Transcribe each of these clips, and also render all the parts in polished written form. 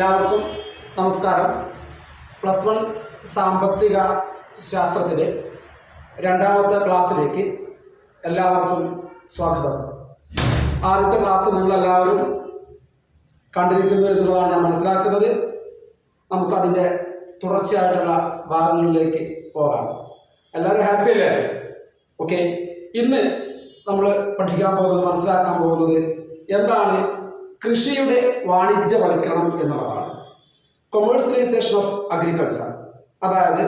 എല്ലാവർക്കും നമസ്കാരം. +1 സാമ്പത്തിക ശാസ്ത്രത്തിലെ രണ്ടാമത്തെ ക്ലാസ്സിലേക്ക് എല്ലാവർക്കും സ്വാഗതം. ആദ്യത്തെ ക്ലാസ് നിങ്ങളെല്ലാവരും കണ്ടിരിക്കുന്നു എന്നുള്ളതാണ് ഞാൻ മനസ്സിലാക്കുന്നത്. നമുക്കതിൻ്റെ തുടർച്ചയായിട്ടുള്ള ഭാഗങ്ങളിലേക്ക് പോകാം. എല്ലാവരും ഹാപ്പി അല്ലേ? ഓക്കെ. ഇന്ന് നമ്മൾ പഠിക്കാൻ പോകുന്നത്, മനസ്സിലാക്കാൻ പോകുന്നത് എന്താണ് കൃഷിയുടെ വാണിജ്യവൽക്കരണം എന്നുള്ളതാണ്. Commercialisation of agriculture. അതായത്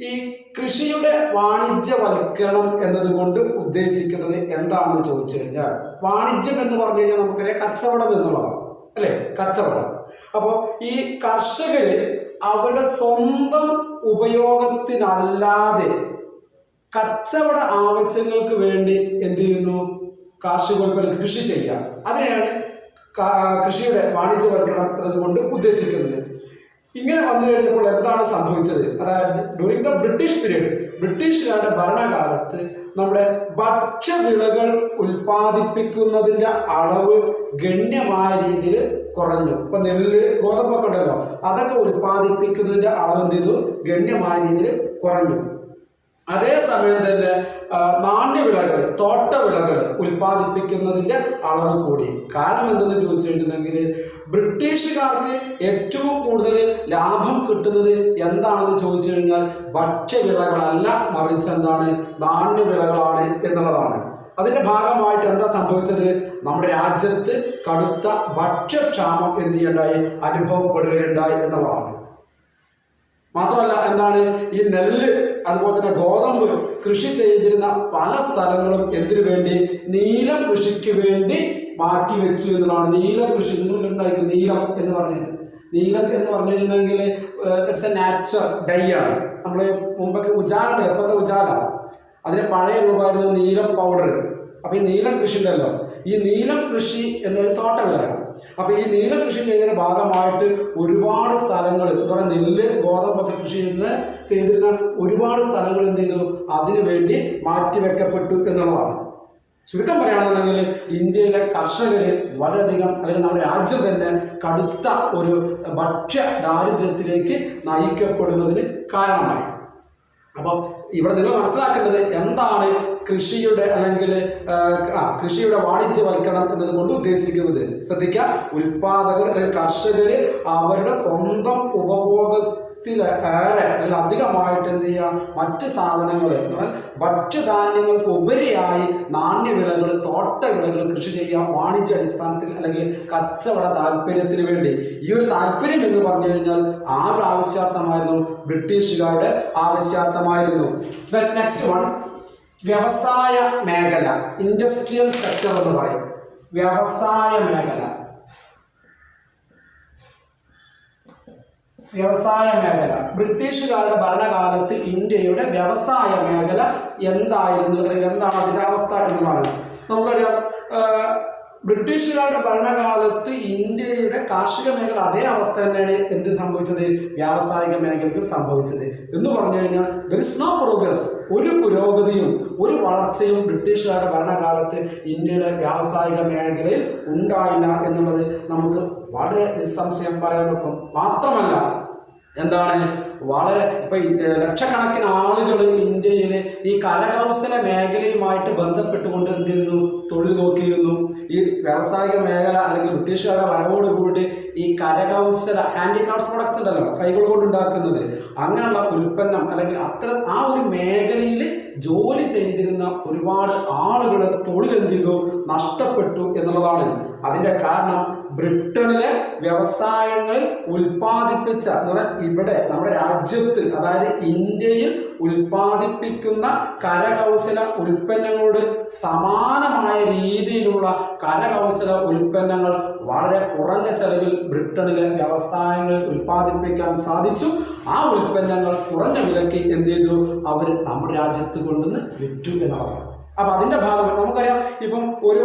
ഈ കൃഷിയുടെ വാണിജ്യവൽക്കരണം എന്നതുകൊണ്ട് ഉദ്ദേശിക്കുന്നത് എന്താണെന്ന് ചോദിച്ചു കഴിഞ്ഞാൽ, വാണിജ്യം എന്ന് പറഞ്ഞു കഴിഞ്ഞാൽ നമുക്കറിയാം കച്ചവടം എന്നുള്ളതാണ് അല്ലേ? കച്ചവടം. അപ്പോൾ ഈ കർഷകര് അവരുടെ സ്വന്തം ഉപയോഗത്തിനല്ലാതെ കച്ചവട ആവശ്യങ്ങൾക്ക് വേണ്ടി എന്ത് ചെയ്യുന്നു? കാർഷികോൽപ്പന്നം കൃഷി ചെയ്യാം. അതിനെയാണ് കൃഷിയുടെ വാണിജ്യവൽക്കരണം എന്നതുകൊണ്ട് ഉദ്ദേശിക്കുന്നത്. ഇങ്ങനെ വന്നു കഴിഞ്ഞപ്പോൾ എന്താണ് സംഭവിച്ചത്? അതായത് ഡ്യൂറിങ് ദ ബ്രിട്ടീഷ് പീരീഡ്, ബ്രിട്ടീഷുകാരുടെ ഭരണകാലത്ത് നമ്മുടെ ഭക്ഷ്യവിളകൾ ഉൽപ്പാദിപ്പിക്കുന്നതിൻ്റെ അളവ് ഗണ്യമായ രീതിയിൽ കുറഞ്ഞു. ഇപ്പം നെല്ല്, ഗോതമ്പൊക്കെ ഉണ്ടല്ലോ, അതൊക്കെ ഉൽപ്പാദിപ്പിക്കുന്നതിൻ്റെ അളവ് എന്ത് ചെയ്തു? ഗണ്യമായ രീതിയിൽ കുറഞ്ഞു. അതേസമയം തന്നെ നാണ്യവിളകൾ, തോട്ടവിളകൾ ഉൽപ്പാദിപ്പിക്കുന്നതിൻ്റെ അളവ് കൂടി. കാരണം എന്തെന്ന് ചോദിച്ചു കഴിഞ്ഞിട്ടുണ്ടെങ്കിൽ, ബ്രിട്ടീഷുകാർക്ക് ഏറ്റവും കൂടുതൽ ലാഭം കിട്ടുന്നത് എന്താണെന്ന് ചോദിച്ചു കഴിഞ്ഞാൽ ഭക്ഷ്യവിളകളല്ല, മറിച്ച് എന്താണ്? നാണ്യവിളകളാണ് എന്നുള്ളതാണ്. അതിൻ്റെ ഭാഗമായിട്ട് എന്താ സംഭവിച്ചത്? നമ്മുടെ രാജ്യത്ത് കടുത്ത ഭക്ഷ്യക്ഷാമം എന്ത് ചെയ്യണ്ടായി? അനുഭവപ്പെടുകയുണ്ടായി എന്നുള്ളതാണ്. മാത്രമല്ല എന്താണ്, ഈ നെല്ല് അതുപോലെ തന്നെ ഗോതമ്പ് കൃഷി ചെയ്തിരുന്ന പല സ്ഥലങ്ങളും എന്തിനു വേണ്ടി? നീലം കൃഷിക്ക് വേണ്ടി മാറ്റിവെച്ചു എന്നുള്ളതാണ്. നീലം കൃഷി നിങ്ങളുണ്ടായിരിക്കും. നീലം എന്ന് പറഞ്ഞത്, നീലം എന്ന് പറഞ്ഞിട്ടുണ്ടെങ്കിൽ ഇറ്റ്സ് എ നാച്ചുറൽ ഡൈ ആണ്. നമ്മൾ മുമ്പൊക്കെ ഉജാല, എപ്പോഴത്തെ ഉജാല, അതിന് പഴയ രൂപമായിരുന്നു നീലം പൗഡർ. അപ്പോൾ ഈ നീലം കൃഷി ഉണ്ടല്ലോ, ഈ നീലം കൃഷി എന്നൊരു തോട്ടവിളയാണ്. അപ്പോൾ ഈ നീലം കൃഷി ചെയ്തതിൻ്റെ ഭാഗമായിട്ട് ഒരുപാട് സ്ഥലങ്ങൾ, എന്താ പറയുക, നെല്ല് ഗോതമ്പൊക്കെ കൃഷി ചെയ്തിരുന്ന ഒരുപാട് സ്ഥലങ്ങൾ എന്ത് ചെയ്തു? അതിനു വേണ്ടി മാറ്റിവെക്കപ്പെട്ടു എന്നുള്ളതാണ്. ചുരുക്കം പറയുകയാണെന്നുണ്ടെങ്കിൽ ഇന്ത്യയിലെ കർഷകർ വളരെയധികം, അല്ലെങ്കിൽ നമ്മുടെ രാജ്യം തന്നെ കടുത്ത ഒരു ഭക്ഷ്യ ദാരിദ്ര്യത്തിലേക്ക് നയിക്കപ്പെടുന്നതിന് കാരണമായി. അപ്പോൾ ഇവിടെ നിങ്ങൾ മനസ്സിലാക്കേണ്ടത് എന്താണ് കൃഷിയുടെ, അല്ലെങ്കിൽ കൃഷിയുടെ വാണിജ്യവൽക്കരണം എന്നതുകൊണ്ട് ഉദ്ദേശിക്കുന്നത്. ശ്രദ്ധിക്കുക, ഉൽപാദകർ അല്ലെങ്കിൽ കർഷകർ അവരുടെ സ്വന്തം ഉപഭോഗത്തിലേറെ അല്ലെങ്കിൽ അധികമായിട്ട് എന്ത് ചെയ്യുക? മറ്റ് സാധനങ്ങൾ, ഭക്ഷ്യധാന്യങ്ങൾക്ക് ഉപരിയായി നാണ്യവിളകൾ, തോട്ടവിളകൾ കൃഷി ചെയ്യുക വാണിജ്യ അടിസ്ഥാനത്തിൽ അല്ലെങ്കിൽ കച്ചവട താല്പര്യത്തിന് വേണ്ടി. ഈ ഒരു താല്പര്യം എന്ന് പറഞ്ഞു കഴിഞ്ഞാൽ ആരുടെ ആവശ്യാർത്ഥമായിരുന്നു? ബ്രിട്ടീഷുകാരുടെ ആവശ്യാർത്ഥമായിരുന്നു. നെക്സ്റ്റ് വൺ, വ്യവസായ മേഖല, ഇൻഡസ്ട്രിയൽ സെക്ടർ എന്ന് പറയും. വ്യവസായ മേഖല, വ്യവസായ മേഖല. ബ്രിട്ടീഷുകാരുടെ ഭരണകാലത്ത് ഇന്ത്യയുടെ വ്യവസായ മേഖല എന്തായിരുന്നു, അല്ലെങ്കിൽ എന്താണ് അതിൻ്റെ അവസ്ഥ എന്നുള്ളതാണ്. നമുക്കറിയാം, ബ്രിട്ടീഷുകാരുടെ ഭരണകാലത്ത് ഇന്ത്യയുടെ കാർഷിക മേഖല അതേ അവസ്ഥ തന്നെയാണ് എന്ത് സംഭവിച്ചത്? വ്യാവസായിക മേഖലയ്ക്ക് സംഭവിച്ചത്. എന്ന് പറഞ്ഞു കഴിഞ്ഞാൽ ദർ ഇസ് നോ പ്രോഗ്രസ്, ഒരു പുരോഗതിയും ഒരു വളർച്ചയും ബ്രിട്ടീഷുകാരുടെ ഭരണകാലത്ത് ഇന്ത്യയുടെ വ്യാവസായിക മേഖലയിൽ ഉണ്ടായില്ല എന്നുള്ളത് നമുക്ക് വളരെ നിസ്സംശയം പറയാൻ നോക്കും. മാത്രമല്ല എന്താണ്, വളരെ ഇപ്പം ലക്ഷക്കണക്കിന് ആളുകൾ ഇന്ത്യയിൽ ഈ കരകൗശല മേഖലയുമായിട്ട് ബന്ധപ്പെട്ടുകൊണ്ട് എന്ത് ചെയ്യുന്നു? തൊഴിൽ നോക്കിയിരുന്നു. ഈ വ്യാവസായിക മേഖല അല്ലെങ്കിൽ ബ്രിട്ടീഷുകാരുടെ വരവോട് കൂടി ഈ കരകൗശല ഹാൻഡിക്രാഫ്റ്റ്സ് പ്രൊഡക്ട്സ് ഉണ്ടല്ലോ, കൈകൾ കൊണ്ടുണ്ടാക്കുന്നത്, അങ്ങനെയുള്ള ഉൽപ്പന്നം അല്ലെങ്കിൽ ആ ഒരു മേഖലയിൽ ജോലി ചെയ്തിരുന്ന ഒരുപാട് ആളുകളുടെ തൊഴിൽ എന്ത് ചെയ്തു? നഷ്ടപ്പെട്ടു എന്നുള്ളതാണ്. അതിൻ്റെ കാരണം ബ്രിട്ടനിലെ വ്യവസായങ്ങളിൽ ഉൽപ്പാദിപ്പിച്ച, ഇവിടെ നമ്മുടെ രാജ്യത്ത്, അതായത് ഇന്ത്യയിൽ ഉൽപ്പാദിപ്പിക്കുന്ന കരകൗശല ഉൽപ്പന്നങ്ങളോട് സമാനമായ രീതിയിലുള്ള കരകൗശല ഉൽപ്പന്നങ്ങൾ വളരെ കുറഞ്ഞ ചെലവിൽ ബ്രിട്ടനിലെ വ്യവസായങ്ങളിൽ ഉൽപ്പാദിപ്പിക്കാൻ സാധിച്ചു. ആ ഉൽപ്പന്നങ്ങൾ കുറഞ്ഞ വിലയ്ക്ക് എന്ത് ചെയ്തു? അവർ നമ്മുടെ രാജ്യത്ത് കൊണ്ടുവന്ന് വിറ്റു എന്നുള്ളതാണ്. അപ്പൊ അതിന്റെ ഭാഗമായി നമുക്കറിയാം, ഇപ്പം ഒരു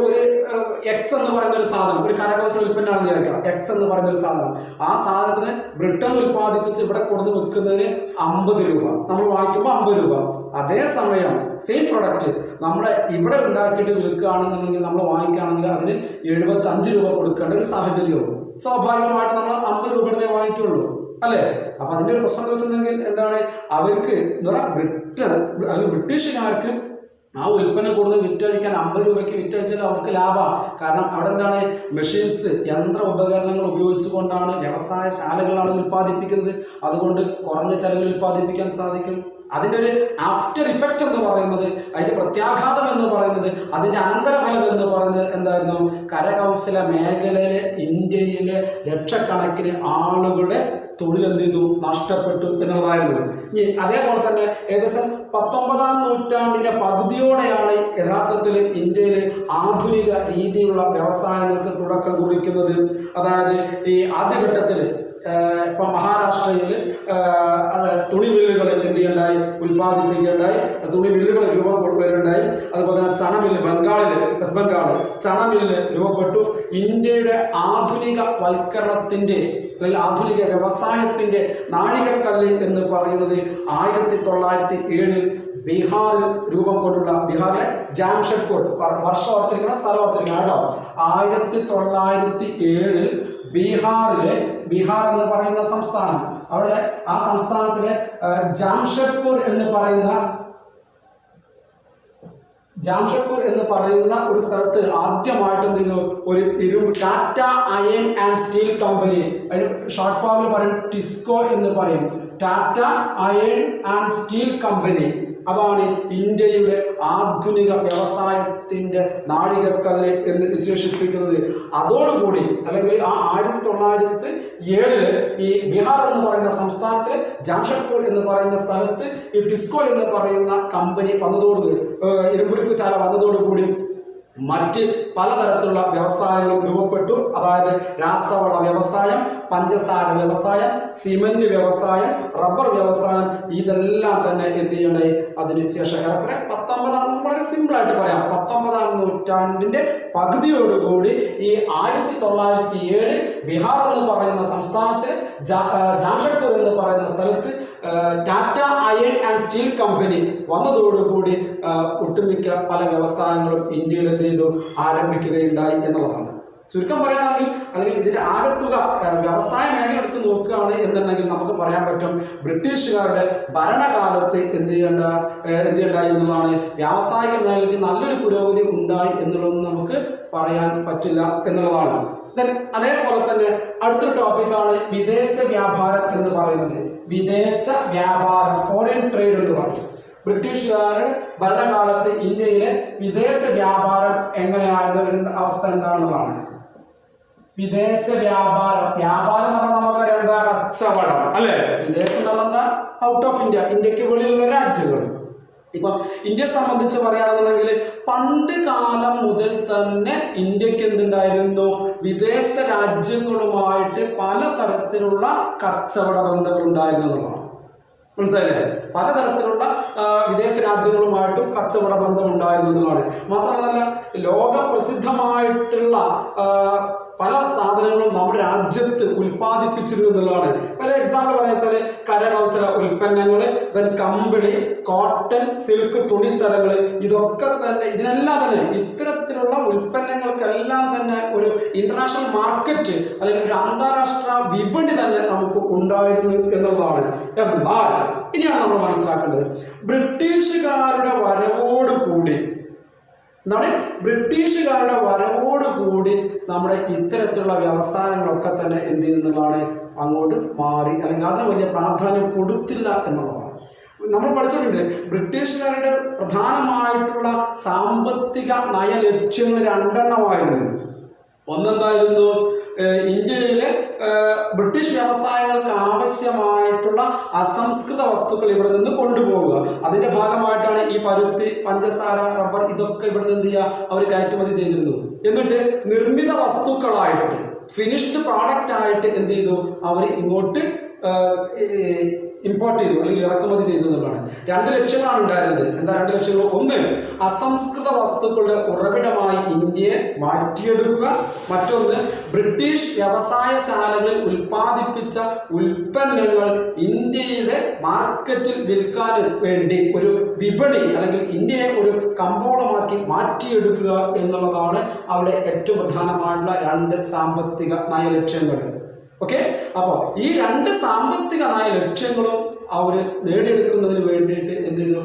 എക്സ് എന്ന് പറയുന്ന ഒരു സാധനം, ഒരു കരകൗശല ഉൽപ്പന്നമാണെന്ന് വിചാരിക്കാം. എക്സ് എന്ന് പറയുന്ന ഒരു സാധനം, ആ സാധനത്തിന് ബ്രിട്ടൻ ഉൽപ്പാദിപ്പിച്ച് ഇവിടെ കൊടുത്ത് വെക്കുന്നതിന് 50 രൂപ, നമ്മൾ വാങ്ങിക്കുമ്പോൾ 50 രൂപ. അതേസമയം സെയിം പ്രൊഡക്റ്റ് നമ്മുടെ ഇവിടെ ഉണ്ടാക്കിയിട്ട് വിൽക്കുകയാണെന്നുണ്ടെങ്കിൽ, നമ്മൾ വാങ്ങിക്കുകയാണെങ്കിൽ അതിന് 75 രൂപ കൊടുക്കേണ്ട ഒരു സാഹചര്യവും സ്വാഭാവികമായിട്ട് നമ്മൾ 50 രൂപയുടെ വാങ്ങിക്കുള്ളൂ, അല്ലേ? അപ്പൊ അതിന്റെ ഒരു പ്രശ്നം എന്ന് വെച്ചിട്ടുണ്ടെങ്കിൽ എന്താണ്, അവർക്ക് എന്താ പറയുക, ബ്രിട്ടൻ അല്ലെങ്കിൽ ബ്രിട്ടീഷുകാർക്ക് ആ ഉൽപ്പന്നം കൊടുത്ത് വിറ്റഴിക്കാൻ 50 രൂപയ്ക്ക് വിറ്റഴിച്ചാൽ അവർക്ക് ലാഭമാണ്. കാരണം അവിടെ എന്താണ്, മെഷീൻസ്, യന്ത്ര ഉപകരണങ്ങൾ ഉപയോഗിച്ചുകൊണ്ടാണ്, വ്യവസായശാലകളാണ് ഉൽപ്പാദിപ്പിക്കുന്നത്. അതുകൊണ്ട് കുറഞ്ഞ ചെലവിൽ ഉൽപ്പാദിപ്പിക്കാൻ സാധിക്കും. അതിൻ്റെ ഒരു ആഫ്റ്റർ ഇഫക്റ്റ് എന്ന് പറയുന്നത്, അതിൻ്റെ പ്രത്യാഘാതം എന്ന് പറയുന്നത്, അതിൻ്റെ അനന്തരഫലം എന്ന് പറയുന്നത് എന്തായിരുന്നു? കരകൗശല മേഖലയിലെ ഇന്ത്യയിലെ ലക്ഷക്കണക്കിന് ആളുകളുടെ തൊഴിൽ എന്ത് ചെയ്തു? നഷ്ടപ്പെട്ടു എന്നുള്ളതായിരുന്നു. ഇനി അതേപോലെ തന്നെ ഏകദേശം 19-ാം നൂറ്റാണ്ടിന്റെ പകുതിയോടെയാണ് യഥാർത്ഥത്തിൽ ഇന്ത്യയിൽ ആധുനിക രീതിയിലുള്ള വ്യവസായങ്ങൾക്ക് തുടക്കം കുറിക്കുന്നത്. അതായത് ഈ ആദ്യഘട്ടത്തിൽ ഇപ്പം മഹാരാഷ്ട്രയിൽ തുണി മില്ലുകൾ എന്ത് ചെയ്യുണ്ടായി? ഉൽപ്പാദിപ്പിക്കുകയുണ്ടായി. തുണി മില്ലുകൾ രൂപം കൊണ്ടുവരുണ്ടായി. അതുപോലെ തന്നെ ചണമില്ല്, ബംഗാളിൽ, വെസ്റ്റ് ബംഗാൾ ചണമില്ല് രൂപപ്പെട്ടു. ഇന്ത്യയുടെ ആധുനിക വൽക്കരണത്തിൻ്റെ അല്ലെങ്കിൽ ആധുനിക വ്യവസായത്തിൻ്റെ നാഴികക്കല്ല് എന്ന് പറയുന്നത് 1907 ബീഹാറിൽ രൂപം കൊണ്ടുള്ള, ബീഹാറിലെ ജാംഷഡ്പൂർ, വർഷം ഓർത്തിരിക്കണം, സ്ഥലം ഓർത്തിരിക്കണം കേട്ടോ. 1907 ബീഹാർ എന്ന് പറയുന്ന സംസ്ഥാനം, അവിടെ ആ സംസ്ഥാനത്തിലെ ജാംഷഡ്പൂർ എന്ന് പറയുന്ന ഒരു സ്ഥലത്ത് ആദ്യമായിട്ട് എന്ത് ചെയ്യുന്നു? ഒരു ഇരുമ്പ്, Tata iron and steel company, അതിന് ഷോർട്ട് ഫോമിൽ പറയും ടിസ്കോ എന്ന് പറയും. Tata iron and steel company, അതാണ് ഇന്ത്യയുടെ ആധുനിക വ്യവസായത്തിൻ്റെ നാഴികക്കല്ല് എന്ന് വിശേഷിപ്പിക്കുന്നത്. അതോടുകൂടി, അല്ലെങ്കിൽ ആ 1907 ഈ ബീഹാർ എന്ന് പറയുന്ന സംസ്ഥാനത്തിൽ ജാംഷഡ്പൂർ എന്ന് പറയുന്ന സ്ഥലത്ത് ഈ ടിസ്കോ എന്ന് പറയുന്ന കമ്പനി വന്നതോടുകൂടി, ഇരുമ്പുരുക്കുശാല വന്നതോടുകൂടി മറ്റ് പലതരത്തിലുള്ള വ്യവസായങ്ങൾ രൂപപ്പെട്ടു. അതായത് രാസവള വ്യവസായം, പഞ്ചസാര വ്യവസായം, സിമന്റ് വ്യവസായം, റബ്ബർ വ്യവസായം, ഇതെല്ലാം തന്നെ എന്ത് ചെയ്യണ്ടായി? അതിനുശേഷം ഏറെക്കുറെ 19-ാം, വളരെ സിമ്പിളായിട്ട് പറയാം, 19-ാം നൂറ്റാണ്ടിന്റെ പകുതിയോടുകൂടി ഈ 1907 ബീഹാർ എന്ന് പറയുന്ന സംസ്ഥാനത്ത് ജാംഷഡ്പൂർ എന്ന് പറയുന്ന സ്ഥലത്ത് Tata iron and steel company വന്നതോടുകൂടി ഒട്ടുമിക്ക പല വ്യവസായങ്ങളും ഇന്ത്യയിൽ എന്ത് ചെയ്തു? ആരംഭിക്കുകയുണ്ടായി എന്നുള്ളതാണ്. ചുരുക്കം പറയുകയാണെങ്കിൽ, അല്ലെങ്കിൽ ഇതിന്റെ ആകത്തുക വ്യവസായ മേഖല എടുത്ത് നോക്കുകയാണ് എന്നുണ്ടെങ്കിൽ നമുക്ക് പറയാൻ പറ്റും, ബ്രിട്ടീഷുകാരുടെ ഭരണകാലത്ത് എന്ത് ചെയ്യണ്ടായി എന്നുള്ളതാണ്. വ്യാവസായിക മേഖലയ്ക്ക് നല്ലൊരു പുരോഗതി ഉണ്ടായി എന്നുള്ളതൊന്നും നമുക്ക് പറയാൻ പറ്റില്ല എന്നുള്ളതാണ്. അതേപോലെ തന്നെ അടുത്തൊരു ടോപ്പിക്കാണ് വിദേശ വ്യാപാരം എന്ന് പറയുന്നത്. വിദേശ വ്യാപാരം, ഫോറിൻ ട്രേഡ് എന്ന് പറയും. ബ്രിട്ടീഷുകാരുടെ ഭരണകാലത്ത് ഇന്ത്യയിലെ വിദേശ വ്യാപാരം എങ്ങനെയായിരുന്നു, അവസ്ഥ എന്താണെന്നുള്ളതാണ്. വിദേശ വ്യാപാരം എന്ന് പറഞ്ഞാൽ നമുക്കറിയാം എന്താ? കച്ചവടം, അല്ലെ? വിദേശം എന്ന് പറഞ്ഞാൽ എന്താ? ഔട്ട് ഓഫ് ഇന്ത്യ, ഇന്ത്യക്ക് വെളിയിലുള്ള രാജ്യങ്ങൾ. ഇപ്പൊ ഇന്ത്യയെ സംബന്ധിച്ച് പറയുകയാണെന്നുണ്ടെങ്കിൽ പണ്ട് കാലം മുതൽ തന്നെ ഇന്ത്യക്ക് എന്തുണ്ടായിരുന്നു? വിദേശ രാജ്യങ്ങളുമായിട്ട് പലതരത്തിലുള്ള കച്ചവട ബന്ധങ്ങൾ ഉണ്ടായിരുന്നു എന്നുള്ളതാണ്. മനസ്സിലായില്ലേ? പലതരത്തിലുള്ള വിദേശ രാജ്യങ്ങളുമായിട്ടും കച്ചവട ബന്ധം ഉണ്ടായിരുന്നു എന്നുള്ളതാണ്. മാത്രമല്ല, ലോകപ്രസിദ്ധമായിട്ടുള്ള പല സാധനങ്ങളും നമ്മുടെ രാജ്യത്ത് ഉൽപ്പാദിപ്പിച്ചിരുന്നു എന്നുള്ളതാണ്. പല എക്സാമ്പിൾ പറയാ വെച്ചാൽ കരകൗശല ഉൽപ്പന്നങ്ങൾ, കമ്പിളി, കോട്ടൺ, സിൽക്ക് തുണിത്തരങ്ങൾ, ഇതൊക്കെ തന്നെ, ഇതിനെല്ലാം തന്നെ ഇത്തരത്തിലുള്ള ഉൽപ്പന്നങ്ങൾക്കെല്ലാം തന്നെ ഒരു ഇന്റർനാഷണൽ മാർക്കറ്റ് അല്ലെങ്കിൽ ഒരു അന്താരാഷ്ട്ര വിപണി തന്നെ നമുക്ക് ഉണ്ടായിരുന്നു എന്നുള്ളതാണ്. എന്നാൽ ഇനിയാണ് നമ്മൾ മനസ്സിലാക്കേണ്ടത്, ബ്രിട്ടീഷുകാരുടെ വരവോടുകൂടി നമ്മുടെ ഇത്തരത്തിലുള്ള വ്യവസായങ്ങളൊക്കെ തന്നെ എന്ത് ചെയ്യുന്നതാണ്? അങ്ങോട്ട് മാറി, അല്ലെങ്കിൽ അതിന് വലിയ പ്രാധാന്യം കൊടുത്തില്ല എന്നുള്ളതാണ്. നമ്മൾ പഠിച്ചിട്ടുണ്ട്, ബ്രിട്ടീഷുകാരുടെ പ്രധാനമായിട്ടുള്ള സാമ്പത്തിക നയ ലക്ഷ്യങ്ങൾ 2 എണ്ണമായിരുന്നു. ഒന്നെന്തായിരുന്നു? ഇന്ത്യയിലെ ബ്രിട്ടീഷ് വ്യവസായങ്ങൾക്ക് ആവശ്യമായിട്ടുള്ള അസംസ്കൃത വസ്തുക്കൾ ഇവിടെ നിന്ന് കൊണ്ടുപോവുക. അതിന്റെ ഭാഗമായിട്ടാണ് ഈ പരുത്തി, പഞ്ചസാര, റബ്ബർ, ഇതൊക്കെ ഇവിടെ നിന്ന് എന്ത് ചെയ്യുക? അവർ കയറ്റുമതി ചെയ്തിരുന്നു. എന്നിട്ട് നിർമ്മിത വസ്തുക്കളായിട്ട്, ഫിനിഷ്ഡ് പ്രോഡക്റ്റ് ആയിട്ട് എന്ത് ചെയ്തു? അവർ ഇങ്ങോട്ട് ഇമ്പോർട്ട് ചെയ്തു അല്ലെങ്കിൽ ഇറക്കുമതി ചെയ്തു എന്നുള്ളതാണ്. 2 ലക്ഷ്യങ്ങളാണ് ഉണ്ടായിരുന്നത്. എന്താ 2 ലക്ഷ്യങ്ങൾ? ഒന്ന്, അസംസ്കൃത വസ്തുക്കളുടെ ഉറവിടമായി ഇന്ത്യയെ മാറ്റിയെടുക്കുക. മറ്റൊന്ന്, ബ്രിട്ടീഷ് വ്യവസായശാലകളിൽ ഉൽപ്പാദിപ്പിച്ച ഉൽപ്പന്നങ്ങൾ ഇന്ത്യയുടെ മാർക്കറ്റിൽ വിൽക്കാൻ വേണ്ടി ഒരു വിപണി അല്ലെങ്കിൽ ഇന്ത്യയെ ഒരു കമ്പോളമാക്കി മാറ്റിയെടുക്കുക എന്നുള്ളതാണ് അവിടെ ഏറ്റവും പ്രധാനമായിട്ടുള്ള 2 സാമ്പത്തിക നയ ലക്ഷ്യങ്ങൾ. ഓക്കെ, അപ്പോൾ ഈ 2 സാമ്പത്തിക നയ ലക്ഷ്യങ്ങളും അവർ നേടിയെടുക്കുന്നതിന് വേണ്ടിയിട്ട് എന്ത് ചെയ്തു?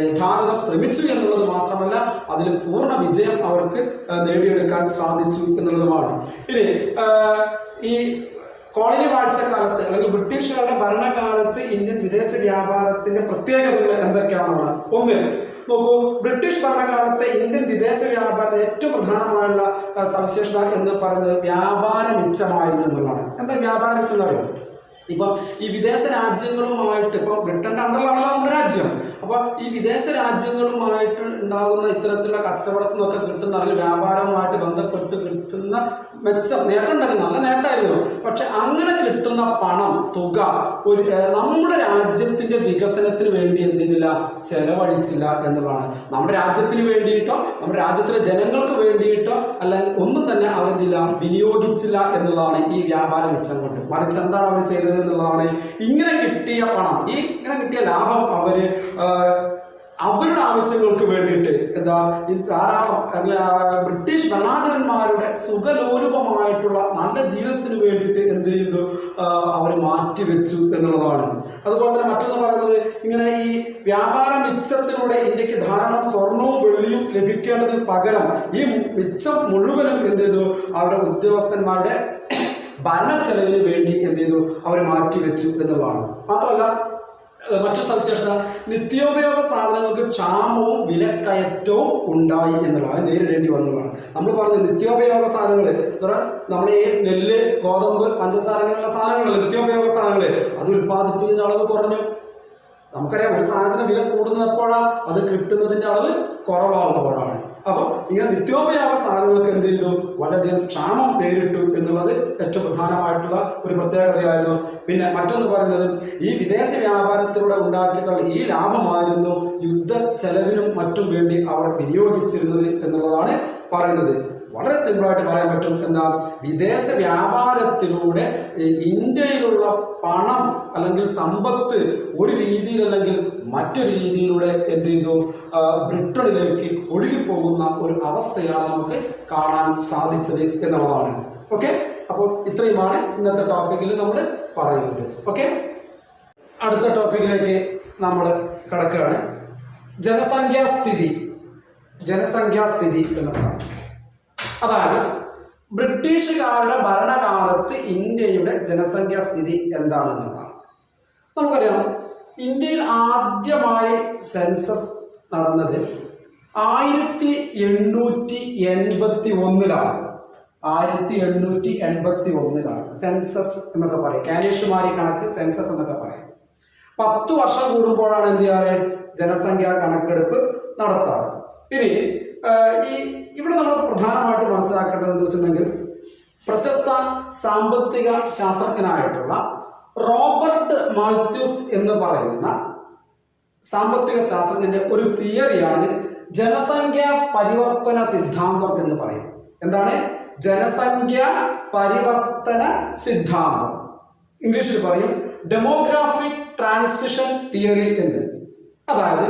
യഥാവിധം ശ്രമിച്ചു എന്നുള്ളത് മാത്രമല്ല, അതിൽ പൂർണ്ണ വിജയം അവർക്ക് നേടിയെടുക്കാൻ സാധിച്ചു എന്നുള്ളതുമാണ്. ഇനി ഈ കോളനി വാഴ്ചക്കാലത്ത് അല്ലെങ്കിൽ ബ്രിട്ടീഷുകാരുടെ ഭരണകാലത്ത് ഇന്ത്യൻ വിദേശ വ്യാപാരത്തിന്റെ പ്രത്യേകതകൾ എന്തൊക്കെയാണെന്നാണ്. ഒന്ന് നോക്കൂ, ബ്രിട്ടീഷ് ഭരണകാലത്തെ ഇന്ത്യൻ വിദേശ വ്യാപാരത്തിൽ ഏറ്റവും പ്രധാനമായുള്ള സവിശേഷത എന്ന് പറയുന്നത് വ്യാപാര മിച്ചമായിരുന്നു എന്നുള്ളതാണ്. എന്താ വ്യാപാര മിച്ചം എന്ന് പറയുന്നത്? ഇപ്പം ഈ വിദേശ രാജ്യങ്ങളുമായിട്ട്, ഇപ്പം ബ്രിട്ടന്റെ അണ്ടറിലാണല്ലോ നമ്മുടെ രാജ്യം. അപ്പൊ ഈ വിദേശ രാജ്യങ്ങളുമായിട്ട് ഉണ്ടാകുന്ന ഇത്തരത്തിലുള്ള കച്ചവടത്തിൽ നിന്നൊക്കെ കിട്ടുന്ന അല്ലെങ്കിൽ വ്യാപാരവുമായിട്ട് ബന്ധപ്പെട്ട് കിട്ടുന്ന മെച്ചം നേട്ടം ഉണ്ടായിരുന്നു, നല്ല നേട്ടമായിരുന്നു. പക്ഷെ അങ്ങനെ കിട്ടുന്ന പണം, തുക ഒരു നമ്മുടെ രാജ്യത്തിന്റെ വികസനത്തിന് വേണ്ടി എന്ത് ചെയ്തില്ല? ചെലവഴിച്ചില്ല എന്നുള്ളതാണ്. നമ്മുടെ രാജ്യത്തിന് വേണ്ടിയിട്ടോ നമ്മുടെ രാജ്യത്തിലെ ജനങ്ങൾക്ക് വേണ്ടിയിട്ടോ അല്ലെങ്കിൽ ഒന്നും തന്നെ അവരെന്തില്ല വിനിയോഗിച്ചില്ല എന്നുള്ളതാണ് ഈ വ്യാപാര മിച്ചം കൊണ്ട്. മറിച്ച് എന്താണ് അവർ ചെയ്തത് എന്നുള്ളതാണ്, ഇങ്ങനെ കിട്ടിയ പണം, ഇങ്ങനെ കിട്ടിയ ലാഭം അവരുടെ ആവശ്യങ്ങൾക്ക് വേണ്ടിയിട്ട് എന്താ ഈ ധാരാളം ബ്രിട്ടീഷ് ഭരണാധിപന്മാരുടെ സുഖലോലുപമായിട്ടുള്ള നല്ല ജീവിതത്തിന് വേണ്ടിയിട്ട് എന്ത് ചെയ്തു? അവർ മാറ്റിവെച്ചു എന്നുള്ളതാണ്. അതുപോലെ തന്നെ മറ്റൊന്ന് പറയുന്നത്, ഇങ്ങനെ ഈ വ്യാപാര മിച്ചത്തിലൂടെ ഇന്ത്യക്ക് ധാരാളം സ്വർണവും വെള്ളിയും ലഭിക്കേണ്ടതിന് പകരം ഈ മിച്ചം മുഴുവനും എന്ത് ചെയ്തു? അവരുടെ ഉദ്യോഗസ്ഥന്മാരുടെ ഭരണച്ചെലവിന് വേണ്ടി എന്ത് ചെയ്തു? അവർ മാറ്റിവെച്ചു എന്നുള്ളതാണ്. മാത്രമല്ല മറ്റൊരു സവിശേഷത, നിത്യോപയോഗ സാധനങ്ങൾക്ക് ക്ഷാമവും വിലക്കയറ്റവും ഉണ്ടായി എന്നുള്ളതാണ്, നേരിടേണ്ടി വന്നുള്ളതാണ്. നമ്മൾ പറഞ്ഞ നിത്യോപയോഗ സാധനങ്ങൾ നമ്മൾ ഈ നെല്ല്, ഗോതമ്പ്, പഞ്ചസാര അങ്ങനെയുള്ള സാധനങ്ങൾ, നിത്യോപയോഗ സാധനങ്ങൾ അത് ഉൽപ്പാദിപ്പിക്കുന്ന അളവ് കുറഞ്ഞു. നമുക്കറിയാം, ഒരു സാധനത്തിന് വില കൂടുന്നത് എപ്പോഴാണ്? അത് കിട്ടുന്നതിൻ്റെ അളവ് കുറവാകുമ്പോഴാണ്. അപ്പോൾ ഇങ്ങനെ നിത്യോപയോഗ സാധനങ്ങൾക്ക് എന്ത് ചെയ്തു? വളരെയധികം ക്ഷാമം നേരിട്ടു എന്നുള്ളത് ഏറ്റവും പ്രധാനമായിട്ടുള്ള ഒരു പ്രത്യേകതയായിരുന്നു. പിന്നെ മറ്റൊന്ന് പറയുന്നത്, ഈ വിദേശ വ്യാപാരത്തിലൂടെ ഉണ്ടാക്കിയിട്ടുള്ള ഈ ലാഭമായിരുന്നു യുദ്ധ ചെലവിനും മറ്റും വേണ്ടി അവർ വിനിയോഗിച്ചിരുന്നത് എന്നുള്ളതാണ് പറയുന്നത്. വളരെ സിമ്പിളായിട്ട് പറയാൻ പറ്റും. എന്താ? വിദേശ വ്യാപാരത്തിലൂടെ ഇന്ത്യയിലുള്ള പണം അല്ലെങ്കിൽ സമ്പത്ത് ഒരു രീതിയിലല്ലെങ്കിൽ മറ്റൊരു രീതിയിലൂടെ എന്ത് ചെയ്തു? ബ്രിട്ടനിലേക്ക് ഒഴുകിപ്പോകുന്ന ഒരു അവസ്ഥയാണ് നമുക്ക് കാണാൻ സാധിച്ചത് എന്നുള്ളതാണ്. ഓക്കെ, അപ്പോൾ ഇത്രയുമാണ് ഇന്നത്തെ ടോപ്പിക്കിൽ നമ്മൾ പറയുന്നത്. ഓക്കെ, അടുത്ത ടോപ്പിക്കിലേക്ക് നമ്മൾ കടക്കുകയാണ്. ജനസംഖ്യാസ്ഥിതി എന്നതാണ്. അതായത് ബ്രിട്ടീഷുകാരുടെ ഭരണകാലത്ത് ഇന്ത്യയുടെ ജനസംഖ്യാ സ്ഥിതി എന്താണെന്നുള്ളതാണ്. നമുക്കറിയാം, ഇന്ത്യയിൽ ആദ്യമായി സെൻസസ് നടന്നത് 1881-ലാണ്. 1881-ലാണ് സെൻസസ് എന്നൊക്കെ പറയും. കാനേഷുമാരി കണക്ക് സെൻസസ് എന്നൊക്കെ പറയും. 10 വർഷം കൂടുമ്പോഴാണ് എന്ത് ചെയ്യാറ്? ജനസംഖ്യാ കണക്കെടുപ്പ് നടത്താറ്. ഇനി ഇവിടെ നമ്മൾ പ്രധാനമായിട്ട് മനസ്സിലാക്കേണ്ടത് എന്താ വെച്ചിട്ടുണ്ടെങ്കിൽ, പ്രശസ്ത സാമ്പത്തിക ശാസ്ത്രജ്ഞനായിട്ടുള്ള റോബർട്ട് മാൽത്യൂസ് എന്ന് പറയുന്ന സാമ്പത്തിക ശാസ്ത്രജ്ഞന്റെ ഒരു തിയറിയാണ് ജനസംഖ്യാ പരിവർത്തന സിദ്ധാന്തം എന്ന് പറയും. എന്താണ് ജനസംഖ്യാ പരിവർത്തന സിദ്ധാന്തം? ഇംഗ്ലീഷിൽ പറയും ഡെമോഗ്രാഫിക് ട്രാൻസിഷൻ തിയറി എന്ന്. അതായത്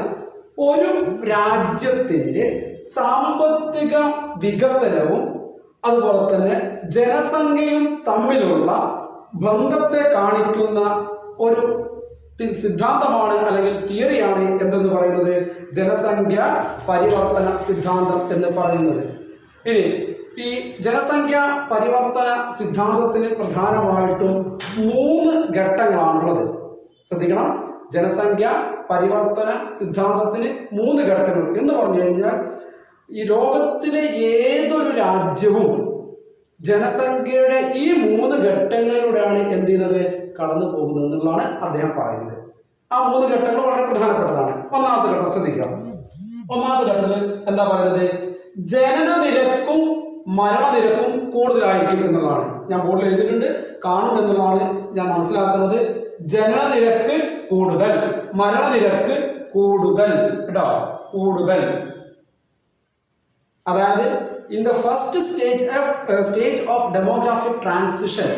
ഒരു രാജ്യത്തിന്റെ സാമ്പത്തിക വികസനവും അതുപോലെ തന്നെ ജനസംഖ്യയും തമ്മിലുള്ള ബന്ധത്തെ കാണിക്കുന്ന ഒരു സിദ്ധാന്തമാണ് അല്ലെങ്കിൽ തിയറിയാണ് എന്തെന്ന് പറയുന്നത് ജനസംഖ്യ പരിവർത്തന സിദ്ധാന്തം എന്ന് പറയുന്നത്. ഇനി ഈ ജനസംഖ്യ പരിവർത്തന സിദ്ധാന്തത്തിന് പ്രധാനമായിട്ടും 3 ഘട്ടങ്ങളാണുള്ളത്. ശ്രദ്ധിക്കണം, ജനസംഖ്യ പരിവർത്തന സിദ്ധാന്തത്തിന് 3 ഘട്ടങ്ങൾ എന്ന് പറഞ്ഞു കഴിഞ്ഞാൽ ഈ ലോകത്തിലെ ഏതൊരു രാജ്യവും ജനസംഖ്യയുടെ ഈ 3 ഘട്ടങ്ങളിലൂടെയാണ് എന്ത് ചെയ്യുന്നത് കടന്നു പോകുന്നത് എന്നുള്ളതാണ് അദ്ദേഹം പറയുന്നത്. ആ 3 ഘട്ടങ്ങൾ വളരെ പ്രധാനപ്പെട്ടതാണ്. ഒന്നാമത്തെ ഘട്ടം ശ്രദ്ധിക്കാം. ഒന്നാമത്തെ ഘട്ടത്തിൽ എന്താ പറയുന്നത്? ജനന നിരക്കും മരണനിരക്കും കൂടുതലായിരിക്കും എന്നുള്ളതാണ്. ഞാൻ ബോർഡിൽ എഴുതിയിട്ടുണ്ട്, കാണും എന്നുള്ളതാണ് ഞാൻ മനസ്സിലാക്കുന്നത്. ജനനനിരക്ക് കൂടുതൽ, മരണനിരക്ക് കൂടുതൽ കേട്ടോ, കൂടുതൽ. അതായത് in the first stage of demographic transition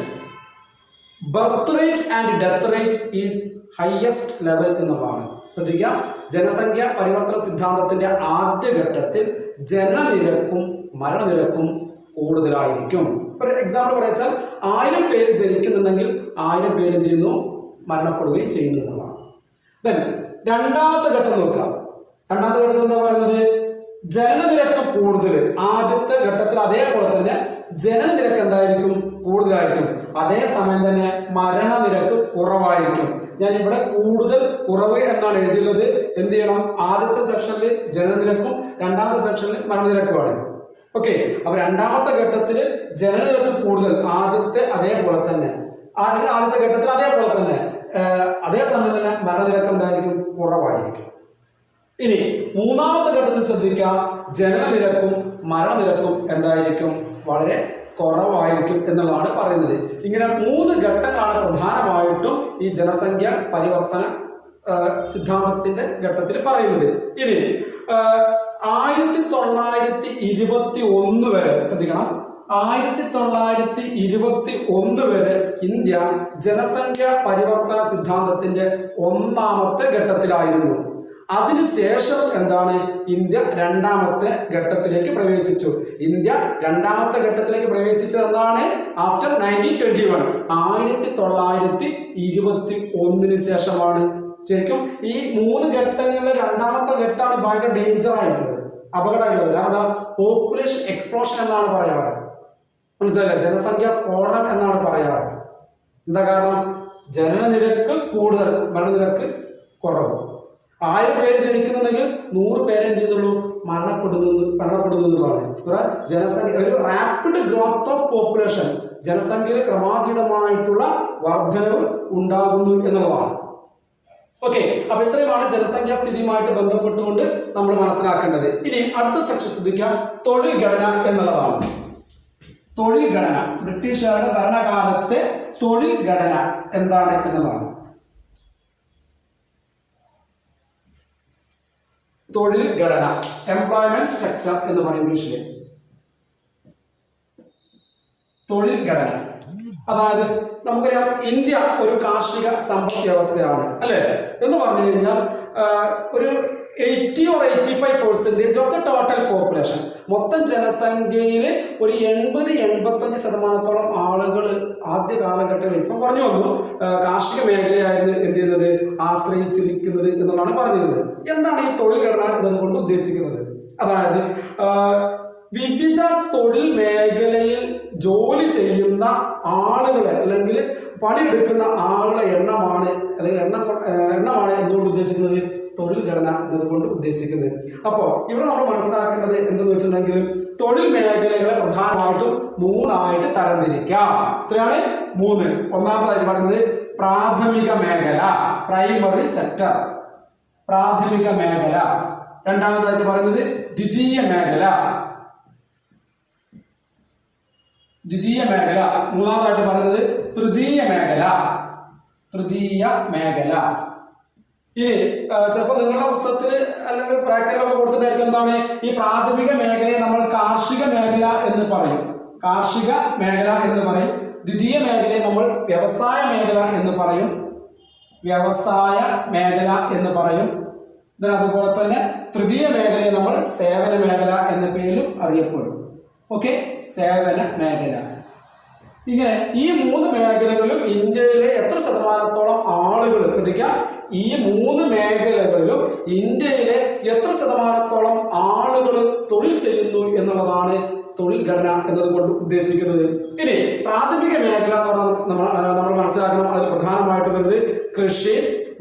birth rate and death rate is highest level എന്നുള്ളതാണ്. ശ്രദ്ധിക്കുക, ജനസംഖ്യ പരിവർത്തന സിദ്ധാന്തത്തിന്റെ ആദ്യഘട്ടത്തിൽ ജനനനിരക്കും മരണനിരക്കും കൂടുതലായിരിക്കും. ഒരു എക്സാമ്പിൾ പറയാച്ചാൽ 1000 പേര് ജനിക്കുന്നുണ്ടെങ്കിൽ 1000 പേര് എന്ത് ചെയ്യുന്നു, മരണപ്പെടുകയും ചെയ്യുന്നു എന്നുള്ളതാണ്. ദെൻ രണ്ടാമത്തെ ഘട്ടം നോക്കുക. രണ്ടാമത്തെ ഘട്ടത്തിൽ എന്താ പറയുന്നത്? ജനനനിരക്ക് കൂടുതൽ. ആദ്യത്തെ ഘട്ടത്തിൽ അതേപോലെ തന്നെ ജനനനിരക്ക് എന്തായിരിക്കും, കൂടുതലായിരിക്കും. അതേസമയം തന്നെ മരണനിരക്ക് കുറവായിരിക്കും. ഞാൻ ഇവിടെ കൂടുതൽ കുറവ് എന്നാണ് എഴുതിയുള്ളത്. എന്ത് ചെയ്യണം? ആദ്യത്തെ സെക്ഷനിൽ ജനനനിരക്കും രണ്ടാമത്തെ സെക്ഷനിൽ മരണനിരക്കുമാണ്. ഓക്കെ, അപ്പൊ രണ്ടാമത്തെ ഘട്ടത്തിൽ ജനനനിരക്ക് കൂടുതൽ, ആദ്യത്തെ അതേപോലെ തന്നെ, ആദ്യത്തെ ഘട്ടത്തിൽ അതേപോലെ തന്നെ, അതേസമയം തന്നെ മരണനിരക്ക് എന്തായിരിക്കും, കുറവായിരിക്കും. ഇനി മൂന്നാമത്തെ ഘട്ടത്തിൽ ശ്രദ്ധിക്കുക, ജനനനിരക്കും മരണനിരക്കും എന്തായിരിക്കും, വളരെ കുറവായിരിക്കും എന്നുള്ളതാണ് പറയുന്നത്. ഇങ്ങനെ 3 ഘട്ടങ്ങളാണ് പ്രധാനമായിട്ടും ഈ ജനസംഖ്യ പരിവർത്തന സിദ്ധാന്തത്തിന്റെ ഘട്ടത്തിൽ പറയുന്നത്. ഇനി 1921 വരെ ശ്രദ്ധിക്കണം, 1921 വരെ ഇന്ത്യ ജനസംഖ്യ പരിവർത്തന സിദ്ധാന്തത്തിന്റെ 1ാമത്തെ ഘട്ടത്തിലായിരുന്നു. അതിനുശേഷം എന്താണ്, ഇന്ത്യ 2ാമത്തെ ഘട്ടത്തിലേക്ക് പ്രവേശിച്ചു. ഇന്ത്യ 2ാമത്തെ ഘട്ടത്തിലേക്ക് പ്രവേശിച്ചത് എന്താണ്? ആഫ്റ്റർ 1921, 1921 ശേഷമാണ്. ശരിക്കും ഈ 3 ഘട്ടങ്ങളിലെ 2ാമത്തെ ഘട്ടമാണ് ഭയങ്കര ഡേഞ്ചർ ആയിട്ടുള്ളത്, അപകടമായിട്ടുള്ളത്. കാരണം പോപ്പുലേഷൻ എക്സ്പ്ലോഷൻ എന്നാണ് പറയാറ്, മനസ്സിലായില്ല, ജനസംഖ്യാ സ്ഫോടനം എന്നാണ് പറയാറ്. എന്താ കാരണം? ജനനനിരക്ക് കൂടുതൽ, മരണനിരക്ക് കുറവ്. 1000 പേര് ജനിക്കുന്നുണ്ടെങ്കിൽ 100 പേരെ എന്ത് ചെയ്യുന്നുള്ളൂ, മരണപ്പെടുന്നു എന്നുള്ളതാണ്. ജനസംഖ്യ, ഒരു റാപ്പിഡ് ഗ്രോത്ത് ഓഫ് പോപ്പുലേഷൻ, ജനസംഖ്യയിൽ ക്രമാതീതമായിട്ടുള്ള വർധനവ് ഉണ്ടാകുന്നു എന്നുള്ളതാണ്. ഓക്കെ, അപ്പൊ ഇത്രയുമാണ് ജനസംഖ്യാ സ്ഥിതിയുമായിട്ട് ബന്ധപ്പെട്ടുകൊണ്ട് നമ്മൾ മനസ്സിലാക്കേണ്ടത്. ഇനി അടുത്ത സെക്ഷൻ ശ്രദ്ധിക്കാം, തൊഴിൽ ഘടന എന്നുള്ളതാണ്. തൊഴിൽ ഘടന, ബ്രിട്ടീഷുകാരുടെ ഭരണകാലത്തെ തൊഴിൽ ഘടന എന്താണ് എന്നുള്ളതാണ്. തൊഴിൽ ഘടന, എംപ്ലോയ്മെന്റ് സ്ട്രക്ചർ എന്ന് പറയും ഇംഗ്ലീഷില്. തൊഴിൽ ഘടന അതായത് നമുക്കറിയാം, ഇന്ത്യ ഒരു കാർഷിക സമ്പദ് വ്യവസ്ഥയാണ് അല്ലെ എന്ന് പറഞ്ഞു കഴിഞ്ഞാൽ ഒരു 80 or 85% of the total population, മൊത്തം ജനസംഖ്യയിൽ ഒരു 80-85% ആളുകൾ ആദ്യ കാലഘട്ടങ്ങളിൽ, ഇപ്പം പറഞ്ഞു വന്നു, കാർഷിക മേഖലയായിരുന്നു എന്ത് ചെയ്യുന്നത്, ആശ്രയിച്ചിരിക്കുന്നത് എന്നുള്ളതാണ് പറഞ്ഞിരുന്നത്. എന്താണ് ഈ തൊഴിൽ ഘടന എന്നതുകൊണ്ട് ഉദ്ദേശിക്കുന്നത്? അതായത് വിവിധ തൊഴിൽ മേഖലയിൽ ജോലി ചെയ്യുന്ന ആളുകളെ അല്ലെങ്കിൽ പണിയെടുക്കുന്ന ആളുകളെ എണ്ണമാണ് എന്തുകൊണ്ട് ഉദ്ദേശിക്കുന്നത്, തൊഴിൽ ഘടന എന്നതുകൊണ്ട് ഉദ്ദേശിക്കുന്നത്. അപ്പോൾ ഇവിടെ നമ്മൾ മനസ്സിലാക്കേണ്ടത് എന്തെന്ന് വെച്ചിട്ടുണ്ടെങ്കിൽ, തൊഴിൽ മേഖലകളെ പ്രധാനമായിട്ടും 3 തരംതിരിക്കാം. ഇത്രയാണ് 3. ഒന്നാമതായി പറയുന്നത് പ്രാഥമിക മേഖല, പ്രൈമറി സെക്ടർ, പ്രാഥമിക മേഖല. രണ്ടാമതായിട്ട് പറയുന്നത് ദ്വിതീയ മേഖല, മൂന്നാമതായിട്ട് പറയുന്നത് തൃതീയ മേഖല. ഇനി ചിലപ്പോൾ നിങ്ങളുടെ പുസ്തകത്തിൽ അല്ലെങ്കിൽ ബ്രാക്കറ്റിലൊക്കെ കൊടുത്തിട്ടായിരിക്കും എന്താണ്, ഈ പ്രാഥമിക മേഖലയെ നമ്മൾ കാർഷിക മേഖല എന്ന് പറയും, ദ്വിതീയ മേഖലയെ നമ്മൾ വ്യവസായ മേഖല എന്ന് പറയും, അതുപോലെ തന്നെ തൃതീയ മേഖലയെ നമ്മൾ സേവന മേഖല എന്ന പേരിലും അറിയപ്പെടും. ഓക്കെ, സേവന മേഖല. ഇങ്ങനെ ഈ 3 മേഖലകളിലും ഇന്ത്യയിലെ എത്ര ശതമാനത്തോളം ആളുകൾ, ശ്രദ്ധിക്കാം, ഈ 3 മേഖലകളിലും ഇന്ത്യയിലെ എത്ര ശതമാനത്തോളം ആളുകൾ തൊഴിൽ ചെയ്യുന്നു എന്നുള്ളതാണ് തൊഴിൽ ഘടന എന്നതുകൊണ്ട് ഉദ്ദേശിക്കുന്നത്. ഇനി പ്രാഥമിക മേഖല എന്ന് പറഞ്ഞാൽ നമ്മൾ മനസ്സിലാക്കണം, അതിൽ പ്രധാനമായിട്ട് വരുന്നത് കൃഷി,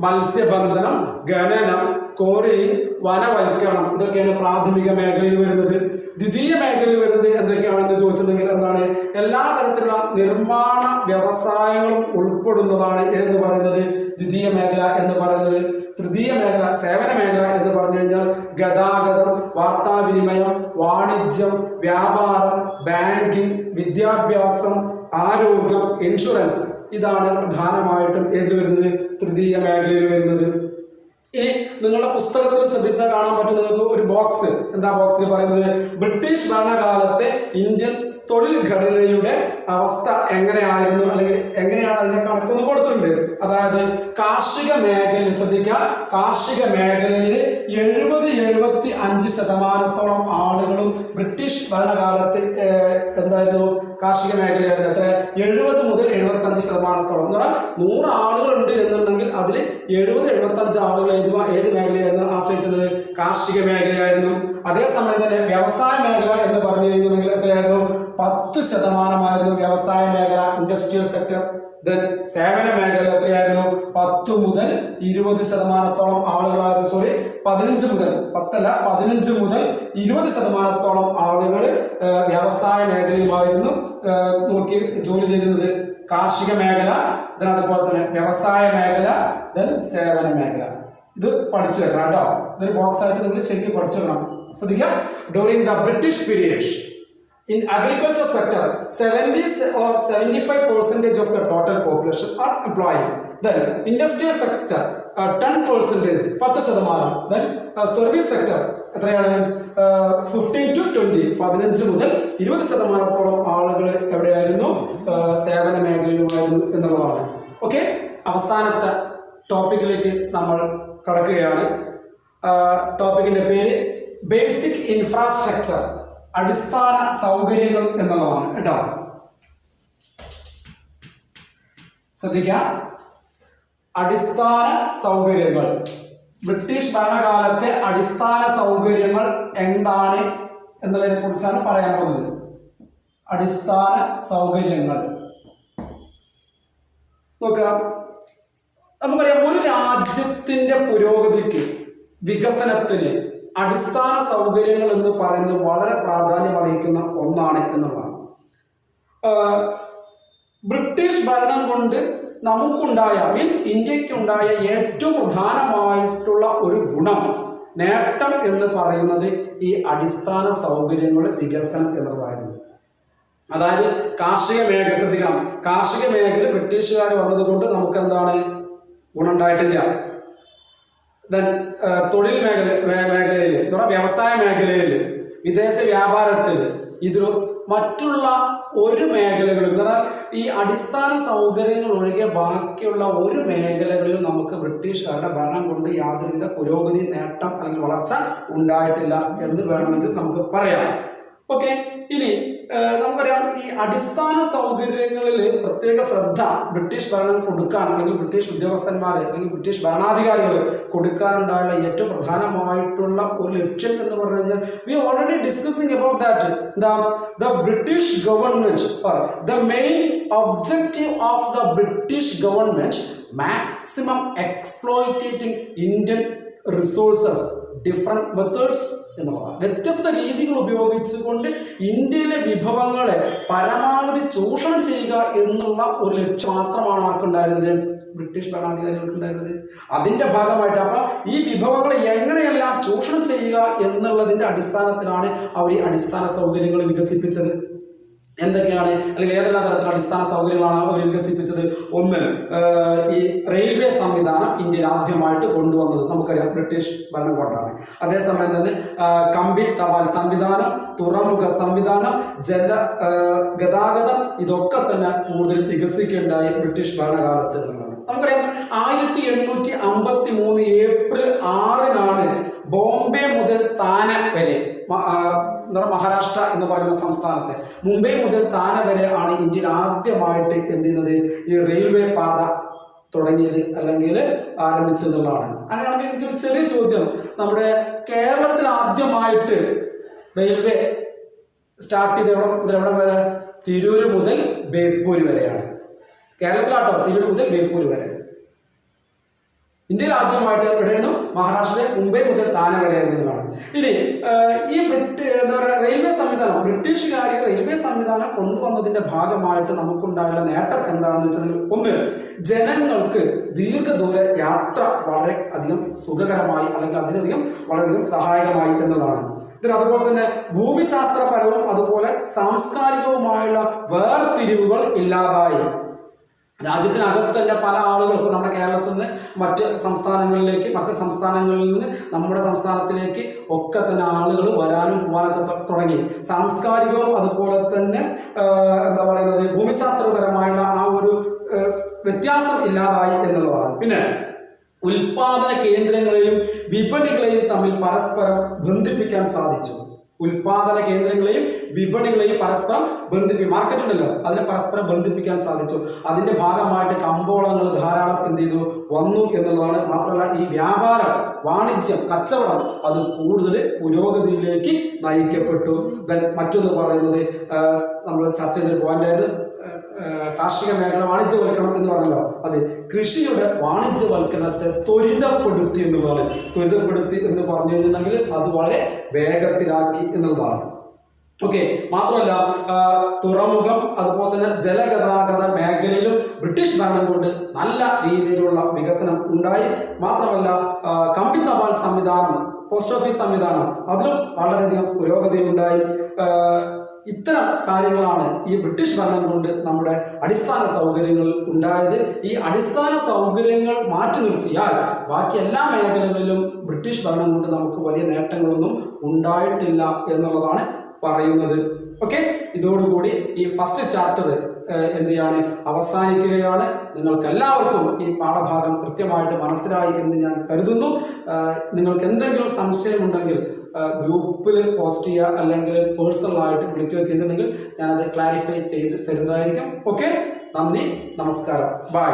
മത്സ്യബന്ധനം, ഖനനം, കോറിയിങ്, വനവൽക്കരണം, ഇതൊക്കെയാണ് പ്രാഥമിക മേഖലയിൽ വരുന്നത്. ദ്വിതീയ മേഖലയിൽ വരുന്നത് എന്തൊക്കെയാണെന്ന് ചോദിച്ചിട്ടുണ്ടെങ്കിൽ എന്താണ്, എല്ലാ തരത്തിലുള്ള നിർമ്മാണ വ്യവസായങ്ങളും ഉൾപ്പെടുന്നതാണ് എന്ന് പറയുന്നത് ദ്വിതീയ മേഖല എന്ന് പറയുന്നത്. തൃതീയ മേഖല, സേവന മേഖല എന്ന് പറഞ്ഞു കഴിഞ്ഞാൽ ഗതാഗതം, വാർത്താവിനിമയം, വാണിജ്യം, വ്യാപാരം, ബാങ്കിങ്, വിദ്യാഭ്യാസം, ആരോഗ്യം, ഇൻഷുറൻസ്. ഇതാണ് പ്രധാനമായിട്ടും ഏതിൽ വരുന്നത്? തൃതീയ മേഖലയിൽ വരുന്നത്. ഇനി നിങ്ങളുടെ പുസ്തകത്തിൽ ശ്രദ്ധിച്ചാൽ കാണാൻ പറ്റുന്നത് ഒരു ബോക്സ്. എന്താ ബോക്സിൽ പറയുന്നത്? ബ്രിട്ടീഷ് ഭരണകാലത്തെ ഇന്ത്യൻ തൊഴിൽ ഘടനയുടെ അവസ്ഥ എങ്ങനെയായിരുന്നു, അല്ലെങ്കിൽ എങ്ങനെയാണ് അതിന്റെ കണക്കൊന്ന് കൊടുത്തിട്ടുണ്ട്. അതായത് കാർഷിക മേഖലയിൽ ശ്രദ്ധിക്കുക, കാർഷിക മേഖലയിൽ 70-75% ആളുകളും ബ്രിട്ടീഷ് ഭരണകാലത്ത് എന്തായിരുന്നു? കാർഷിക മേഖലയായിരുന്നു. എത്ര? 70 മുതൽ 75%. എന്ന് പറഞ്ഞാൽ 100 ആളുകളുണ്ട് എന്നുണ്ടെങ്കിൽ അതിൽ 70-75 ആളുകൾ ഏത് മേഖലയായിരുന്നു ആശ്രയിച്ചത്? കാർഷിക മേഖലയായിരുന്നു. അതേസമയം തന്നെ വ്യവസായ മേഖല എന്ന് പറഞ്ഞു കഴിഞ്ഞിട്ടുണ്ടെങ്കിൽ എത്രയായിരുന്നു? 10% വ്യവസായ മേഖല, ഇൻഡസ്ട്രിയൽ സെക്ടർ. ദെൻ സേവന മേഖല എത്രയായിരുന്നു? 10 മുതൽ 20% ആളുകളായിരുന്നു. 15 മുതൽ 20% ആളുകൾ വ്യവസായ മേഖലയുമായിരുന്നു നോക്കി ജോലി ചെയ്തിരുന്നത്. കാർഷിക മേഖല, ദെൻ അതുപോലെ തന്നെ വ്യവസായ മേഖല, ദെൻ സേവന മേഖല. ഇത് പഠിച്ചു വെക്കണം കേട്ടോ. ഇതൊരു ബോക്സ് ആയിട്ട് നിങ്ങൾ ശരിക്കും പഠിച്ചു വെക്കണം. ശ്രദ്ധിക്കുക. During the British period in agriculture sector 70 or 75% of the total population are employed. Then industrial sector 10%, 10%. Then service sector എത്രയാണ്? 15 to 20, 15 മുതൽ 20% ആളുകൾ എവിടെയായിരുന്നു? സേവന മേഖലയിലുമായിരുന്നു എന്നുള്ളതാണ്. ഓക്കെ, അവസാനത്തെ ടോപ്പിക്കിലേക്ക് നമ്മൾ കടക്കുകയാണ്. ടോപ്പിക്കിന്റെ പേര് ബേസിക് ഇൻഫ്രാസ്ട്രക്ചർ, അടിസ്ഥാന സൗകര്യങ്ങൾ എന്നുള്ളതാണ് കേട്ടോ. ശ്രദ്ധിക്കുക, അടിസ്ഥാന സൗകര്യങ്ങൾ. ബ്രിട്ടീഷ് ഭരണകാലത്തെ അടിസ്ഥാന സൗകര്യങ്ങൾ എന്താണ് എന്നുള്ളതിനെ കുറിച്ചാണ് പറയാൻ പോകുന്നത്. അടിസ്ഥാന സൗകര്യങ്ങൾ നോക്കുക. നമുക്കറിയാം, ഒരു രാജ്യത്തിന്റെ പുരോഗതിക്ക്, വികസനത്തിന് അടിസ്ഥാന സൗകര്യങ്ങൾ എന്ന് പറയുന്നത് വളരെ പ്രാധാന്യം അർഹിക്കുന്ന ഒന്നാണ് എന്നുള്ളതാണ്. ബ്രിട്ടീഷ് ഭരണം കൊണ്ട് നമുക്കുണ്ടായ, മീൻസ് ഇന്ത്യക്കുണ്ടായ ഏറ്റവും പ്രധാനമായിട്ടുള്ള ഒരു ഗുണം, നേട്ടം എന്ന് പറയുന്നത് ഈ അടിസ്ഥാന സൗകര്യങ്ങളുടെ വികസനം എന്നുള്ളതായിരുന്നു. അതായത് കാർഷിക മേഖല. ശ്രദ്ധിക്കണം, കാർഷിക മേഖല ബ്രിട്ടീഷുകാർ വന്നതുകൊണ്ട് നമുക്ക് എന്താണ് ഗുണം ഉണ്ടായിട്ടില്ല. ദെൻ തൊഴിൽ മേഖലയിൽ, വ്യവസായ മേഖലയിൽ, വിദേശ വ്യാപാരത്തിൽ, ഇതിൽ മറ്റുള്ള ഒരു മേഖലകളും, എന്ന് പറഞ്ഞാൽ ഈ അടിസ്ഥാന സൗകര്യങ്ങൾ ഒഴികെ ബാക്കിയുള്ള ഒരു മേഖലകളിലും നമുക്ക് ബ്രിട്ടീഷുകാരുടെ ഭരണം കൊണ്ട് യാതൊരുവിധ പുരോഗതി, നേട്ടം അല്ലെങ്കിൽ വളർച്ച ഉണ്ടായിട്ടില്ല എന്ന് വേണമെങ്കിൽ നമുക്ക് പറയാം. ഓക്കെ, ഇനി നമുക്കറിയാം, ഈ അടിസ്ഥാന സൗകര്യങ്ങളിൽ പ്രത്യേക ശ്രദ്ധ ബ്രിട്ടീഷ് ഭരണം കൊടുക്കാൻ, അല്ലെങ്കിൽ ബ്രിട്ടീഷ് ഉദ്യോഗസ്ഥന്മാർ അല്ലെങ്കിൽ ബ്രിട്ടീഷ് ഭരണാധികാരികൾ കൊടുക്കാനുണ്ടായുള്ള ഏറ്റവും പ്രധാനമായിട്ടുള്ള ഒരു ലക്ഷ്യം എന്ന് പറഞ്ഞു കഴിഞ്ഞാൽ, we already discussing about that. The British government, the main objective of the British government maximum exploitating Indian resources, different methods എന്നുള്ളതാണ്. വ്യത്യസ്ത രീതികൾ ഉപയോഗിച്ചുകൊണ്ട് ഇന്ത്യയിലെ വിഭവങ്ങളെ പരമാവധി ചൂഷണം ചെയ്യുക എന്നുള്ള ഒരു ലക്ഷ്യം മാത്രമാണ് ആർക്കുണ്ടായിരുന്നത്? ബ്രിട്ടീഷ് ഭരണാധികാരികൾക്കുണ്ടായിരുന്നത്. അതിന്റെ ഭാഗമായിട്ട് അപ്പോൾ ഈ വിഭവങ്ങളെ എങ്ങനെയെല്ലാം ചൂഷണം ചെയ്യുക എന്നുള്ളതിന്റെ അടിസ്ഥാനത്തിലാണ് അവർ ഈ അടിസ്ഥാന സൗകര്യങ്ങൾ വികസിപ്പിച്ചത്. എന്തൊക്കെയാണ്, അല്ലെങ്കിൽ ഏതെല്ലാം തരത്തിലുള്ള അടിസ്ഥാന സൗകര്യങ്ങളാണ് അവർ വികസിപ്പിച്ചത്? ഒന്ന്, ഈ റെയിൽവേ സംവിധാനം ഇന്ത്യയിൽ ആദ്യമായിട്ട് കൊണ്ടുവന്നത് നമുക്കറിയാം ബ്രിട്ടീഷ് ഭരണം കൊണ്ടാണ്. അതേസമയം തന്നെ കമ്പി തപാൽ സംവിധാനം, തുറമുഖ സംവിധാനം, ഗതാഗതം, ഇതൊക്കെ തന്നെ കൂടുതൽ വികസിക്കേണ്ടായി ബ്രിട്ടീഷ് ഭരണകാലത്ത് എന്നുള്ളതാണ്. നമുക്കറിയാം 1853 ഏപ്രിൽ 6 ബോംബെ മുതൽ താന വരെ, മഹാരാഷ്ട്ര എന്ന് പറയുന്ന സംസ്ഥാനത്തെ മുംബൈ മുതൽ താന വരെ ആണ് ഇന്ത്യയിൽ ആദ്യമായിട്ട് എന്ത് ചെയ്യുന്നത്? ഈ റെയിൽവേ പാത തുടങ്ങിയത് അല്ലെങ്കിൽ ആരംഭിച്ചതെന്നുള്ളതാണ്. അങ്ങനെയാണെങ്കിൽ എനിക്കൊരു ചെറിയ ചോദ്യം, നമ്മുടെ കേരളത്തിൽ ആദ്യമായിട്ട് റെയിൽവേ സ്റ്റാർട്ട് ചെയ്ത് എവിടം വരെ? തിരൂർ മുതൽ ബേപ്പൂർ വരെയാണ്. കേരളത്തിലാട്ടോ, തിരൂർ മുതൽ ബേപ്പൂർ വരെ. ഇന്ത്യയിൽ ആദ്യമായിട്ട് എവിടെയായിരുന്നു? മഹാരാഷ്ട്രയിലെ മുംബൈ മുതൽ താന വരെ ആയിരുന്നതാണ്. ഇനി ഈ എന്താ പറയുക, റെയിൽവേ സംവിധാനം, ബ്രിട്ടീഷുകാർ റെയിൽവേ സംവിധാനം കൊണ്ടുവന്നതിന്റെ ഭാഗമായിട്ട് നമുക്കുണ്ടായുള്ള നേട്ടം എന്താണെന്ന് വെച്ചാൽ, ഒന്ന്, ജനങ്ങൾക്ക് ദീർഘദൂര യാത്ര വളരെ അധികം സുഖകരമായി, അല്ലെങ്കിൽ അതിനധികം വളരെയധികം സഹായകമായി എന്നുള്ളതാണ്. ഇതിന് അതുപോലെ തന്നെ ഭൂമിശാസ്ത്രപരവും അതുപോലെ സാംസ്കാരികവുമായുള്ള വേർതിരിവുകൾ ഇല്ലാതായി. രാജ്യത്തിനകത്ത് തന്നെ പല ആളുകളും ഇപ്പോൾ നമ്മുടെ കേരളത്തിൽ നിന്ന് മറ്റ് സംസ്ഥാനങ്ങളിൽ നിന്ന് നമ്മുടെ സംസ്ഥാനത്തിലേക്ക് ഒക്കെ തന്നെ ആളുകൾ വരാനും പോകാനൊക്കെ തുടങ്ങി. സാംസ്കാരികവും അതുപോലെ തന്നെ എന്താ പറയുന്നത് ഭൂമിശാസ്ത്രപരമായുള്ള ആ ഒരു വ്യത്യാസം ഇല്ലാതായി എന്നുള്ളതാണ്. പിന്നെ ഉൽപാദന കേന്ദ്രങ്ങളെയും വിപണികളെയും തമ്മിൽ പരസ്പരം ബന്ധിപ്പിക്കാൻ സാധിച്ചു. ഉൽപാദന കേന്ദ്രങ്ങളെയും വിപണികളെയും പരസ്പരം മാർക്കറ്റ് ഉണ്ടല്ലോ, അതിനെ പരസ്പരം ബന്ധിപ്പിക്കാൻ സാധിച്ചു. അതിൻ്റെ ഭാഗമായിട്ട് കമ്പോളങ്ങൾ ധാരാളം എന്ത് ചെയ്തു വന്നു എന്നുള്ളതാണ്. മാത്രമല്ല ഈ വ്യാപാരം, വാണിജ്യം, കച്ചവടം അത് കൂടുതൽ പുരോഗതിയിലേക്ക് നയിക്കപ്പെട്ടു. മറ്റൊന്ന് പറയുന്നത് നമ്മൾ ചർച്ച ചെയ്ത പോയിന്റായത് കാർഷിക മേഖല വാണിജ്യവൽക്കരണം എന്ന് പറഞ്ഞല്ലോ, അത് കൃഷിയുടെ വാണിജ്യവൽക്കരണത്തെ ത്വരിതപ്പെടുത്തി എന്നുള്ളതാണ്. ത്വരിതപ്പെടുത്തി എന്ന് പറഞ്ഞു കഴിഞ്ഞിട്ടുണ്ടെങ്കിൽ അത് വളരെ വേഗത്തിലാക്കി എന്നുള്ളതാണ്. ഓക്കെ, മാത്രമല്ല തുറമുഖം അതുപോലെ തന്നെ ജലഗതാഗത മേഖലയിലും ബ്രിട്ടീഷ് ഭരണം കൊണ്ട് നല്ല രീതിയിലുള്ള വികസനം ഉണ്ടായി. മാത്രമല്ല കമ്പി തപാൽ സംവിധാനം, പോസ്റ്റ് ഓഫീസ് സംവിധാനം, അതിലും വളരെയധികം പുരോഗതി ഉണ്ടായി. ഇത്തരം കാര്യങ്ങളാണ് ഈ ബ്രിട്ടീഷ് ഭരണം കൊണ്ട് നമ്മുടെ അടിസ്ഥാന സൗകര്യങ്ങൾ ഉണ്ടായത്. ഈ അടിസ്ഥാന സൗകര്യങ്ങൾ മാറ്റി നിർത്തിയാൽ ബാക്കി എല്ലാ മേഖലകളിലും ബ്രിട്ടീഷ് ഭരണം കൊണ്ട് നമുക്ക് വലിയ നേട്ടങ്ങളൊന്നും ഉണ്ടായിട്ടില്ല എന്നുള്ളതാണ് പറയുന്നത്. ഓക്കെ, ഇതോടുകൂടി ഈ ഫസ്റ്റ് ചാപ്റ്റർ എന്ത് ചെയ്യാണ് അവസാനിക്കുകയാണ്. നിങ്ങൾക്ക് എല്ലാവർക്കും ഈ പാഠഭാഗം കൃത്യമായിട്ട് മനസ്സിലായി എന്ന് ഞാൻ കരുതുന്നു. നിങ്ങൾക്ക് എന്തെങ്കിലും സംശയമുണ്ടെങ്കിൽ ഗ്രൂപ്പിൽ പോസ്റ്റ് ചെയ്യുക, അല്ലെങ്കിൽ പേഴ്സണലായിട്ട് വിളിക്കുകയോ ചെയ്തിട്ടുണ്ടെങ്കിൽ ഞാനത് ക്ലാരിഫൈ ചെയ്ത് തരുന്നതായിരിക്കും. ഓക്കെ, നന്ദി, നമസ്കാരം, ബൈ.